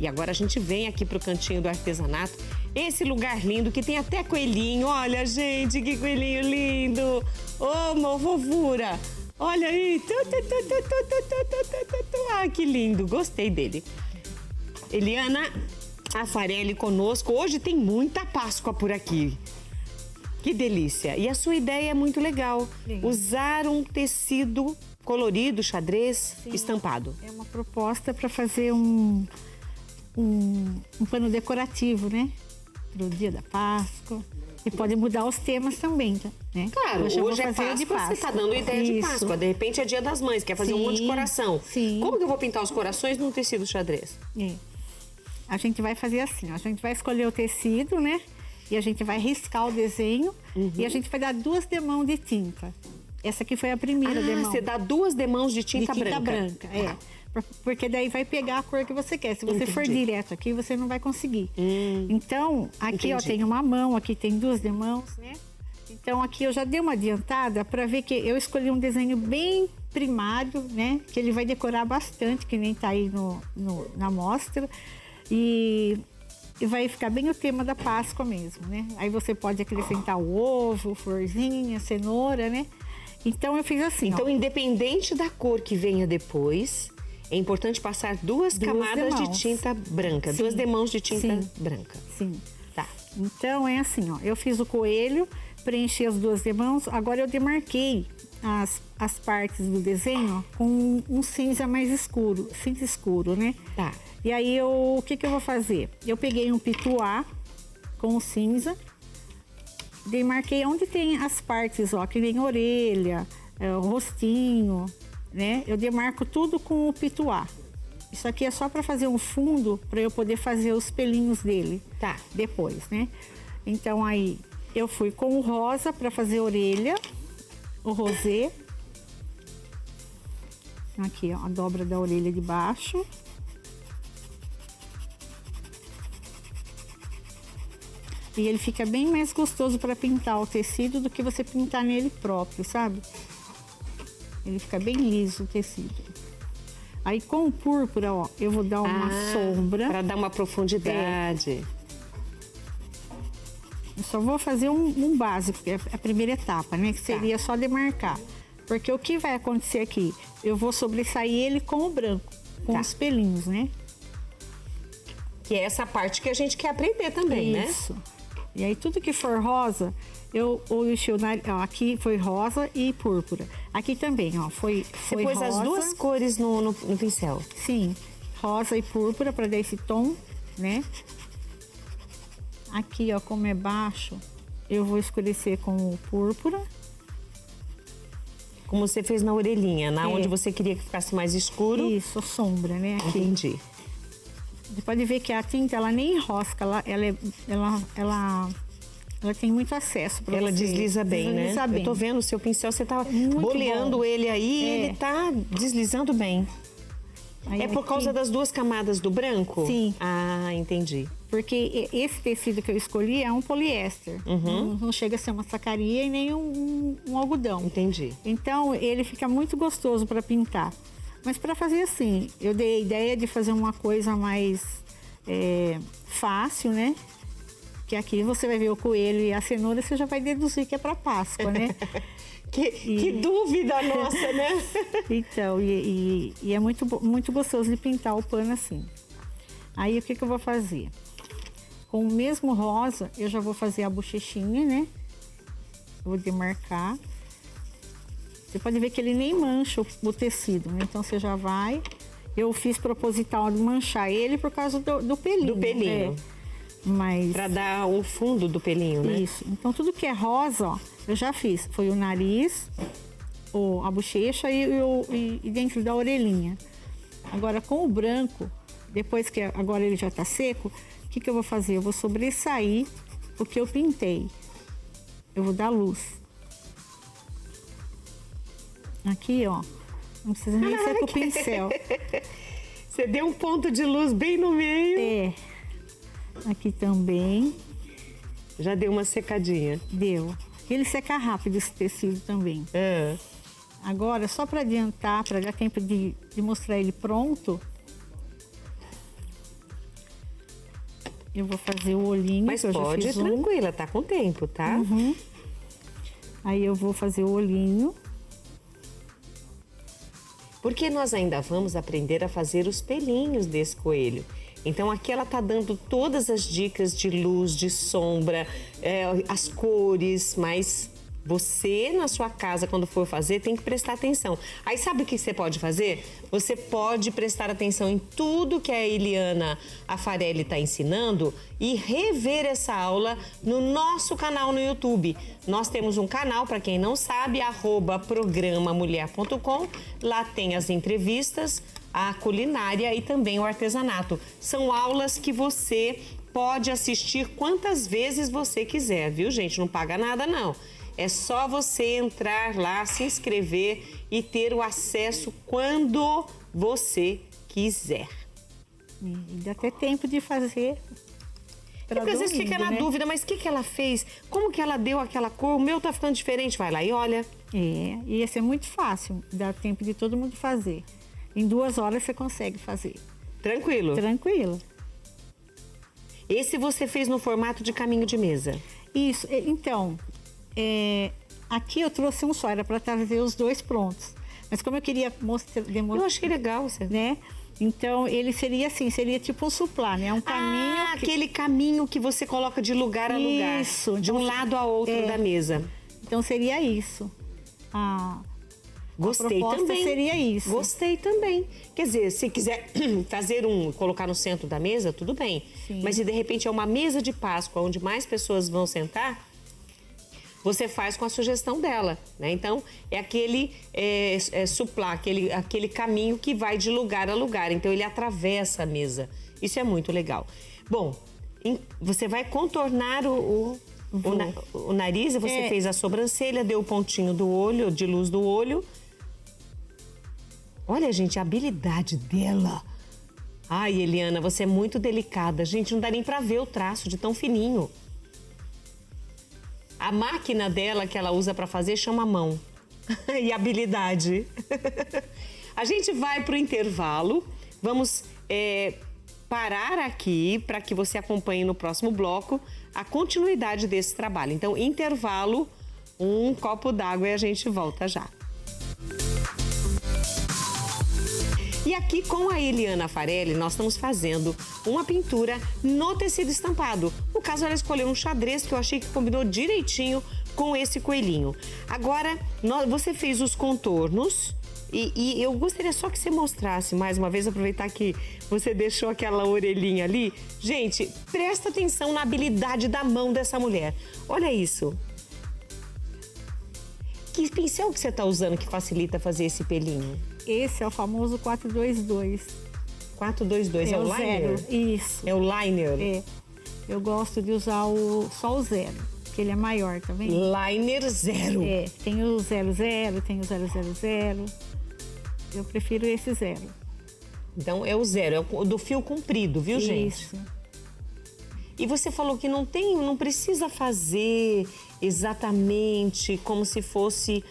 E agora a gente vem aqui pro cantinho do artesanato. Esse lugar lindo que tem até coelhinho. Olha, gente, que coelhinho lindo. Ô, uma fofura. Olha aí. Ah, que lindo. Gostei dele. Eliana Afarelli conosco. Hoje tem muita Páscoa por aqui. Que delícia. E a sua ideia é muito legal. Sim. Usar um tecido colorido, xadrez, sim, estampado. É uma proposta para fazer um pano decorativo, né? Para o dia da Páscoa. E pode mudar os temas também, né? Claro, hoje é Páscoa, você está dando ideia de Páscoa. De repente é dia das mães, quer fazer um monte de coração. Sim. Como que eu vou pintar os corações num tecido xadrez? A gente vai fazer assim, ó, a gente vai escolher o tecido, né? E a gente vai riscar o desenho e a gente vai dar 2 demãos de tinta. Essa aqui foi a primeira demão. Você dá 2 demãos de tinta branca. De tinta branca, é. Porque daí vai pegar a cor que você quer. Se você for direto aqui, você não vai conseguir. Então, aqui ó, tem uma mão, aqui tem 2 demãos, né? Então aqui eu já dei uma adiantada para ver que eu escolhi um desenho bem primário, né? Que ele vai decorar bastante, que nem tá aí na mostra. E vai ficar bem o tema da Páscoa mesmo, né? Aí você pode acrescentar o ovo, florzinha, cenoura, né? Então eu fiz assim, então, independente da cor que venha depois, é importante passar 2 camadas de tinta branca, 2 demãos de tinta branca. Sim. Tá. Então é assim, ó, eu fiz o coelho, preenchi as 2 demãos, agora eu demarquei as partes do desenho ó, com um cinza mais escuro, cinza escuro, né? Tá. E aí, o que eu vou fazer? Eu peguei um pituá com o cinza, demarquei onde tem as partes, ó, que nem a orelha, o rostinho, né? Eu demarco tudo com o pituá. Isso aqui é só para fazer um fundo, para eu poder fazer os pelinhos dele. Tá. Depois, né? Então, aí, eu fui com o rosa para fazer a orelha, o rosé. Aqui, ó, a dobra da orelha de baixo. E ele fica bem mais gostoso para pintar o tecido do que você pintar nele próprio, sabe? Ele fica bem liso o tecido. Aí com o púrpura, ó, eu vou dar uma sombra. Para dar uma profundidade. Eu só vou fazer um básico, que é a primeira etapa, né? Que seria só demarcar. Porque o que vai acontecer aqui? Eu vou sobressair ele com o branco, com os pelinhos, né? Que é essa parte que a gente quer aprender também, né? Isso. E aí tudo que for rosa, aqui foi rosa e púrpura. Aqui também, ó, foi Você pôs rosa. As 2 cores no pincel. Sim, rosa e púrpura para dar esse tom, né? Aqui, ó, como é baixo, eu vou escurecer com o púrpura. Como você fez na orelhinha, onde você queria que ficasse mais escuro. Isso, sombra, né? Aqui. Entendi. Você pode ver que a tinta, ela nem enrosca, ela tem muito acesso para você. Ela desliza bem, né? Bem. Eu tô vendo o seu pincel, você tá boleando ele aí, ele tá deslizando bem. Aí, é por causa das 2 camadas do branco? Sim. Ah, entendi. Porque esse tecido que eu escolhi é um poliéster. Não chega a ser uma sacaria e nem um algodão. Entendi. Então, ele fica muito gostoso para pintar. Mas para fazer assim, eu dei a ideia de fazer uma coisa mais fácil, né? Que aqui você vai ver o coelho e a cenoura, você já vai deduzir que é para Páscoa, né? Que dúvida nossa, né? Então, e é muito gostoso de pintar o pano assim. Aí, o que eu vou fazer? Com o mesmo rosa, eu já vou fazer a bochechinha, né? Eu vou demarcar. Você pode ver que ele nem mancha o tecido, né? Então, você já vai... Eu fiz proposital de manchar ele por causa do pelinho. Do pelinho. Mas... Pra dar o fundo do pelinho, né? Isso. Então, tudo que é rosa, ó, eu já fiz. Foi o nariz, a bochecha e dentro da orelhinha. Agora, com o branco, depois que agora ele já tá seco, o que eu vou fazer? Eu vou sobressair o que eu pintei. Eu vou dar luz. Aqui, ó. Não precisa nem ser com o pincel. Você deu um ponto de luz bem no meio. É. Aqui também. Já deu uma secadinha. Deu. Ele seca rápido esse tecido também. É. Agora, só para adiantar, para dar tempo de mostrar ele pronto, Eu vou fazer o olhinho. Mas que eu já pode fiz ir tranquila, tá com tempo, tá? Aí eu vou fazer o olhinho. Porque nós ainda vamos aprender a fazer os pelinhos desse coelho. Então aqui ela tá dando todas as dicas de luz, de sombra, as cores, mas você na sua casa, quando for fazer, tem que prestar atenção. Aí sabe o que você pode fazer? Você pode prestar atenção em tudo que a Eliana Afarelli está ensinando e rever essa aula no nosso canal no YouTube. Nós temos um canal, para quem não sabe, @programamulher.com. Lá tem as entrevistas, a culinária e também o artesanato. São aulas que você pode assistir quantas vezes você quiser, viu, gente? Não paga nada, não. É só você entrar lá, se inscrever e ter o acesso quando você quiser. E dá até tempo de fazer. Porque às vezes fica na dúvida, mas o que ela fez? Como que ela deu aquela cor? O meu tá ficando diferente. Vai lá e olha. E esse é muito fácil. Dá tempo de todo mundo fazer. Em 2 horas você consegue fazer. Tranquilo? Tranquilo. Esse você fez no formato de caminho de mesa? Isso. Então, aqui eu trouxe um só. Era para trazer os 2 prontos. Mas como eu queria demonstrar... Eu achei legal, você. Né? Então, ele seria assim, seria tipo um suplá, né? Um caminho... aquele caminho que você coloca de lugar a lugar. Isso. De um lado a outro da mesa. Então, seria isso. Gostei a proposta também. Seria isso. Gostei também. Quer dizer, se quiser fazer colocar no centro da mesa, tudo bem. Sim. Mas se de repente é uma mesa de Páscoa onde mais pessoas vão sentar, você faz com a sugestão dela, né? Então, é aquele suplá, aquele caminho que vai de lugar a lugar. Então, ele atravessa a mesa. Isso é muito legal. Bom, você vai contornar o nariz, você fez a sobrancelha, deu o pontinho do olho, de luz do olho. Olha, gente, a habilidade dela. Ai, Eliana, você é muito delicada. Gente, não dá nem pra ver o traço de tão fininho. A máquina dela que ela usa para fazer chama mão. E habilidade. A gente vai para o intervalo. Vamos parar aqui para que você acompanhe no próximo bloco a continuidade desse trabalho. Então, intervalo, um copo d'água e a gente volta já. E aqui com a Eliana Afarelli, nós estamos fazendo uma pintura no tecido estampado. No caso, ela escolheu um xadrez que eu achei que combinou direitinho com esse coelhinho. Agora, você fez os contornos e eu gostaria só que você mostrasse mais uma vez, aproveitar que você deixou aquela orelhinha ali. Gente, presta atenção na habilidade da mão dessa mulher. Olha isso. Que pincel que você está usando que facilita fazer esse pelinho? Esse é o famoso 422. 422 é o liner? Zero. Isso. É o liner? É. Eu gosto de usar só o zero, que ele é maior, tá vendo? Liner zero. Tem o 00, tem o 000. Eu prefiro esse zero. Então é o zero, é o do fio comprido, viu, gente? Isso. E você falou que não precisa fazer exatamente como se fosse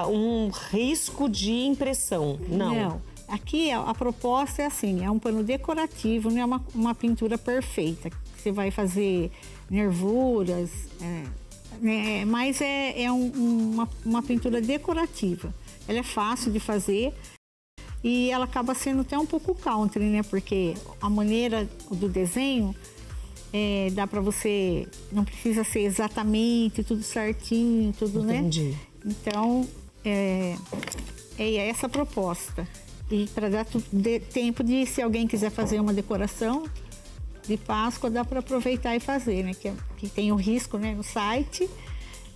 um risco de impressão, não. Não. Aqui a proposta é assim, é um pano decorativo, não é uma pintura perfeita. Você vai fazer nervuras, mas é uma pintura decorativa. Ela é fácil de fazer e ela acaba sendo até um pouco country, né? Porque a maneira do desenho... dá para você, não precisa ser exatamente tudo certinho, tudo, Entendi. né? Então, é essa a proposta. E para dar tempo de, se alguém quiser fazer uma decoração de Páscoa, dá para aproveitar e fazer, né? Que tem o risco, né, no site.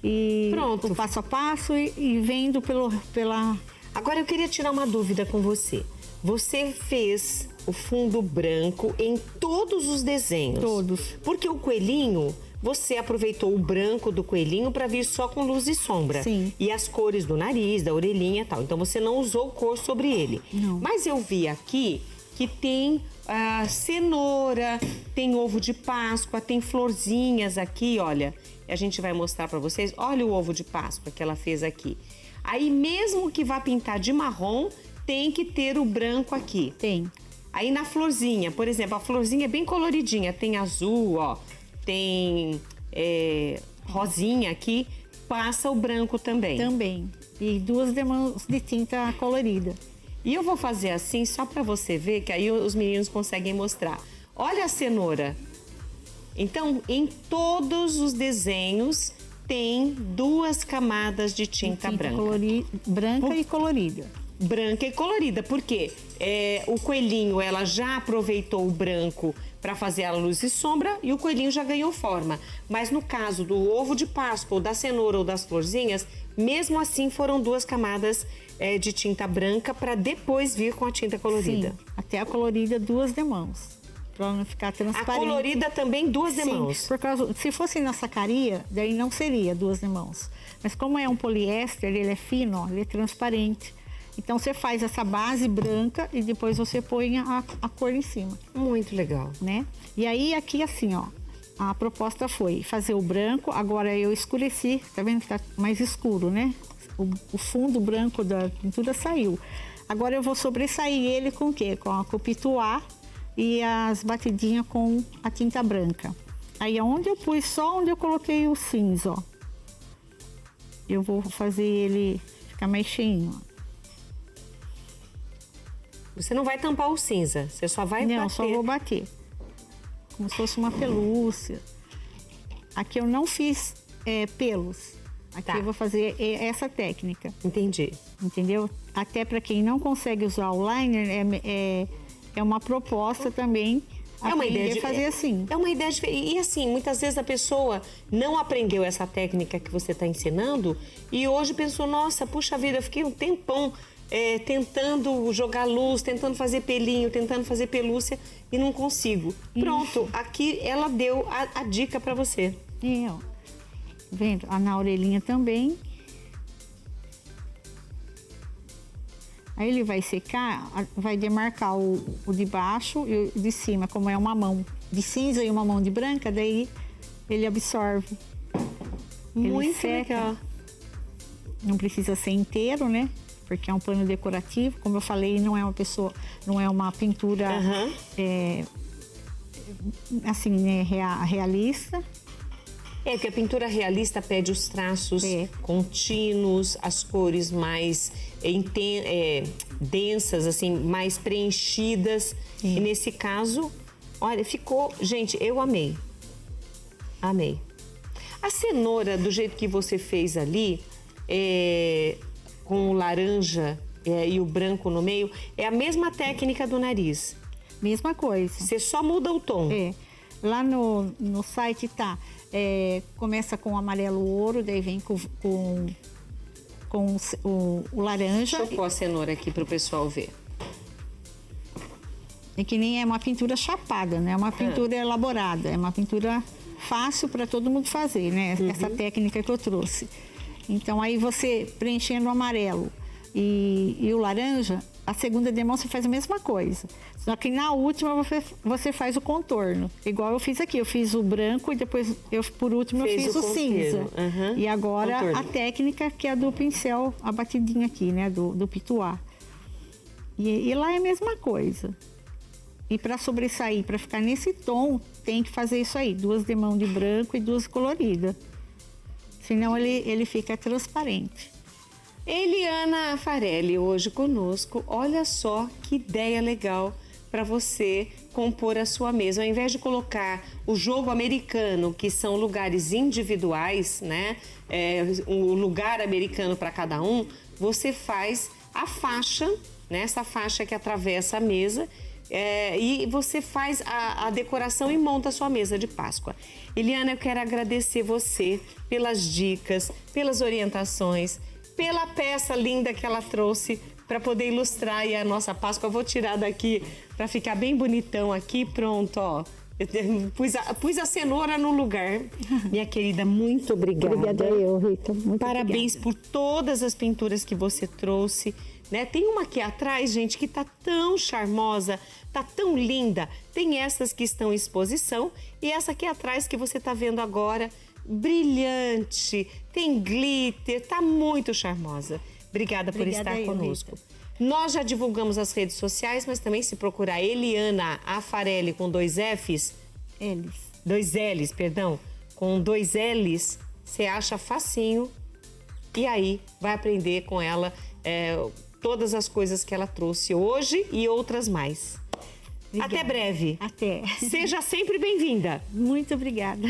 E pronto. O passo a passo e vendo pela... Agora eu queria tirar uma dúvida com você. Você fez o fundo branco em todos os desenhos? Todos. Porque o coelhinho, você aproveitou o branco do coelhinho para vir só com luz e sombra. Sim. E as cores do nariz, da orelhinha e tal. Então você não usou cor sobre ele. Não. Mas eu vi aqui que tem cenoura, tem ovo de Páscoa, tem florzinhas aqui, olha. A gente vai mostrar para vocês. Olha o ovo de Páscoa que ela fez aqui. Aí mesmo que vá pintar de marrom, tem que ter o branco aqui. Tem. Aí na florzinha, por exemplo, a florzinha é bem coloridinha. Tem azul, ó. Tem rosinha aqui. Passa o branco também. Também. E 2 demãos de tinta colorida. E eu vou fazer assim só para você ver, que aí os meninos conseguem mostrar. Olha a cenoura. Então, em todos os desenhos tem 2 camadas de tinta branca. Branca e colorida. Branca e colorida, porque o coelhinho, ela já aproveitou o branco para fazer a luz e sombra e o coelhinho já ganhou forma. Mas no caso do ovo de Páscoa, ou da cenoura ou das florzinhas, mesmo assim foram 2 camadas de tinta branca para depois vir com a tinta colorida. Sim, até a colorida 2 demãos, para não ficar transparente. A colorida também 2 demãos. Sim, por causa, se fosse na sacaria, daí não seria 2 demãos. Mas como é um poliéster, ele é fino, ó, ele é transparente. Então você faz essa base branca e depois você põe a cor em cima. Muito legal. Né? E aí aqui assim, ó, a proposta foi fazer o branco, agora eu escureci, tá vendo que tá mais escuro, né? O fundo branco da pintura saiu. Agora eu vou sobressair ele com o quê? Com o pituá e as batidinhas com a tinta branca. Aí aonde eu pus, só onde eu coloquei o cinza, ó. Eu vou fazer ele ficar mais cheinho, ó. Você não vai tampar o cinza, você só vai bater. Não, só vou bater. Como se fosse uma pelúcia. Aqui eu não fiz pelos. Aqui eu vou fazer essa técnica. Entendi. Entendeu? Até para quem não consegue usar o liner, é uma proposta também. É uma ideia de fazer assim. É uma ideia de... E assim, muitas vezes a pessoa não aprendeu essa técnica que você está ensinando e hoje pensou, nossa, puxa vida, eu fiquei um tempão tentando jogar luz, tentando fazer pelinho, tentando fazer pelúcia e não consigo. Pronto, aqui ela deu a dica para você. Ó. Vendo? Na orelhinha também. Aí ele vai secar, vai demarcar o de baixo e o de cima, como é uma mão de cinza e uma mão de branca, daí ele absorve. Muito legal. Não precisa ser inteiro, né? Porque é um pano decorativo, como eu falei, não é uma pintura assim, né, realista. Porque a pintura realista pede os traços contínuos, as cores mais densas, assim, mais preenchidas. E nesse caso, olha, ficou... Gente, eu amei. Amei. A cenoura, do jeito que você fez ali, com o laranja e o branco no meio, é a mesma técnica do nariz. Mesma coisa. Você só muda o tom. Lá no site tá... começa com o amarelo ouro, daí vem com o laranja. Deixa eu pôr a cenoura aqui para o pessoal ver. É que nem é uma pintura chapada, né? É uma pintura elaborada, é uma pintura fácil para todo mundo fazer, né? Essa técnica que eu trouxe. Então aí você preenchendo o amarelo e o laranja, a segunda demão você faz a mesma coisa. Só que na última você faz o contorno. Igual eu fiz aqui, eu fiz o branco e depois por último eu fiz o cinza. E agora contorno. A técnica que é a do pincel, a batidinha aqui, né? Do pituá. E lá é a mesma coisa. E para sobressair, para ficar nesse tom, tem que fazer isso aí. 2 demãos de branco e 2 coloridas. Senão ele fica transparente. Eliana Farelli hoje conosco. Olha só que ideia legal para você compor a sua mesa. Ao invés de colocar o jogo americano, que são lugares individuais, né? Um lugar americano para cada um, você faz a faixa, né? Essa faixa que atravessa a mesa. E você faz a decoração e monta a sua mesa de Páscoa. Eliana, eu quero agradecer você pelas dicas, pelas orientações, pela peça linda que ela trouxe para poder ilustrar aí a nossa Páscoa. Eu vou tirar daqui para ficar bem bonitão aqui, pronto, ó. Eu pus a cenoura no lugar. Minha querida, muito obrigada. Obrigada eu, Rita. Muito Parabéns obrigada. por todas as pinturas que você trouxe. Né? Tem uma aqui atrás, gente, que tá tão charmosa, tá tão linda. Tem essas que estão em exposição e essa aqui atrás que você tá vendo agora, brilhante, tem glitter, tá muito charmosa. Obrigada por estar conosco. Rita. Nós já divulgamos as redes sociais, mas também se procurar Eliana Afarelli com 2 Fs, 2 Ls, perdão, com 2 Ls, você acha facinho e aí vai aprender com ela todas as coisas que ela trouxe hoje e outras mais. Obrigada. Até breve. Até. Seja sempre bem-vinda. Muito obrigada.